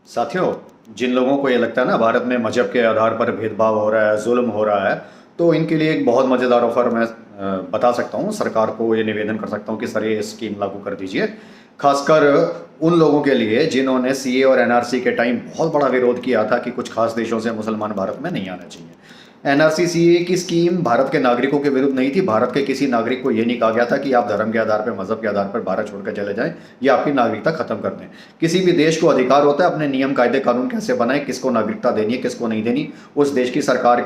साथियों, जिन लोगों को ये लगता है ना भारत में मज़हब के आधार पर भेदभाव हो रहा है, जुल्म हो रहा है, तो इनके लिए एक बहुत मज़ेदार ऑफ़र मैं बता सकता हूँ। सरकार को ये निवेदन कर सकता हूँ कि सर ये स्कीम लागू कर दीजिए। ख़ासकर उन लोगों के लिए जिन्होंने सीए और एनआरसी के टाइम बहुत बड़ा विरोध किया था कि कुछ ख़ास देशों से मुसलमान भारत में नहीं आना चाहिए। एनआरसी सीए की स्कीम भारत के नागरिकों के विरुद्ध नहीं थी। भारत के किसी नागरिक को ये नहीं कहा गया था कि आप धर्म के आधार पर, मज़हब के आधार पर भारत छोड़कर चले जाएं या आपकी नागरिकता खत्म कर दें। किसी भी देश को अधिकार होता है अपने नियम, कायदे, कानून कैसे बनाए, किसको नागरिकता देनी है, किसको नहीं देनी, उस देश की सरकार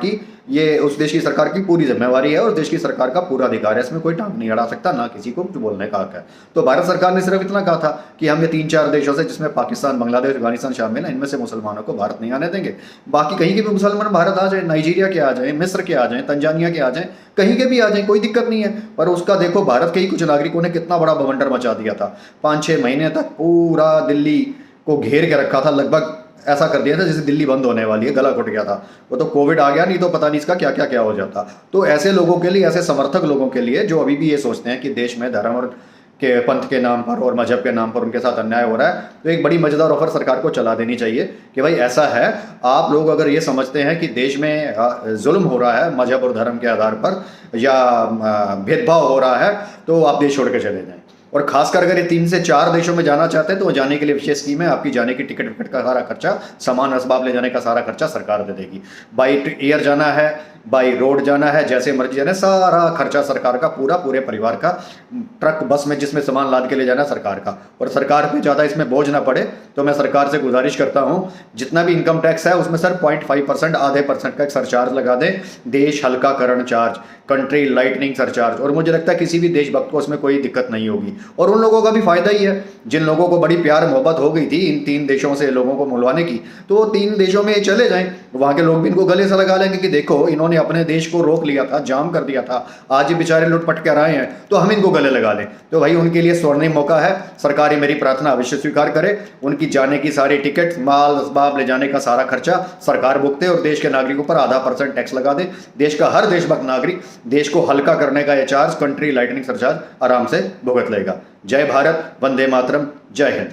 की पूरी जिम्मेवारी है और देश की सरकार का पूरा अधिकार है। इसमें कोई टांग नहीं अड़ा सकता, ना किसी को कुछ बोलने का हक है। तो भारत सरकार ने सिर्फ इतना कहा था कि हम ये 3-4 देशों से, जिसमें पाकिस्तान, बांग्लादेश, अफगानिस्तान शामिल है, इनमें से मुसलमानों को भारत नहीं आने देंगे। बाकी कहीं के भी मुसलमान भारत आ जाए, नाइजीरिया के आ जाए, मिस्र के आ जाए, तंजानिया के आ जाए, कहीं के भी आ जाए, कोई दिक्कत नहीं है। पर उसका देखो भारत के ही कुछ नागरिकों ने कितना बड़ा बवंडर मचा दिया था। 5-6 महीने तक पूरा दिल्ली को घेर के रखा था, लगभग ऐसा कर दिया था जैसे दिल्ली बंद होने वाली है, गला घुट गया था। वो तो कोविड आ गया, नहीं तो पता नहीं इसका क्या क्या क्या हो जाता। तो ऐसे लोगों के लिए, ऐसे समर्थक लोगों के लिए जो अभी भी ये सोचते हैं कि देश में धर्म और के पंथ के नाम पर और मजहब के नाम पर उनके साथ अन्याय हो रहा है, तो एक बड़ी मजेदार ऑफर सरकार को चला देनी चाहिए कि भाई ऐसा है, आप लोग अगर ये समझते हैं कि देश में जुल्म हो रहा है मजहब और धर्म के आधार पर या भेदभाव हो रहा है, तो आप देश छोड़ के चले जाएं। और खासकर अगर ये 3 से 4 देशों में जाना चाहते हैं तो जाने के लिए विशेष स्कीम है। आपकी जाने की टिकट विकट का सारा खर्चा, सामान असबाब ले जाने का सारा खर्चा सरकार दे देगी। बाई एयर जाना है, बाई रोड जाना है, जैसे मर्जी जाना है, सारा खर्चा सरकार का, पूरे परिवार का। ट्रक बस में जिसमें सामान लाद के ले जाना है सरकार का। और सरकार पे ज़्यादा इसमें बोझ ना पड़े तो मैं सरकार से गुजारिश करता हूँ, जितना भी इनकम टैक्स है उसमें सर 0.5%, आधे % का एक सरचार्ज लगा दें, देश हल्काकरण चार्ज, कंट्री लाइटनिंग सरचार्ज। और मुझे लगता है किसी भी देशभक्त को उसमें कोई दिक्कत नहीं होगी और उन लोगों का भी फायदा ही है जिन लोगों को बड़ी प्यार मोहब्बत हो गई थी इन 3 देशों से लोगों को मुलवाने की, तो वो 3 देशों में चले जाएं। वहाँ के लोग भी इनको गले से लगा लेंगे कि देखो इन्होंने अपने देश को रोक लिया था, जाम कर दिया था, आज ये बेचारे लुटपट कर आए हैं, तो हम इनको गले लगा लें। तो भाई उनके लिए स्वर्णिम मौका है। सरकार मेरी प्रार्थना अवश्य स्वीकार करे। उनकी जाने की सारी टिकट, माल असबाब ले जाने का सारा खर्चा सरकार भुगते और देश के नागरिकों पर आधा % टैक्स लगा दे। देश का हर देशभक्त नागरिक देश को हल्का करने का यह चार्ज, कंट्री लाइटनिंग सरचार्ज, आराम से भुगत लेगा। जय भारत, वंदे मातरम, जय हिंद।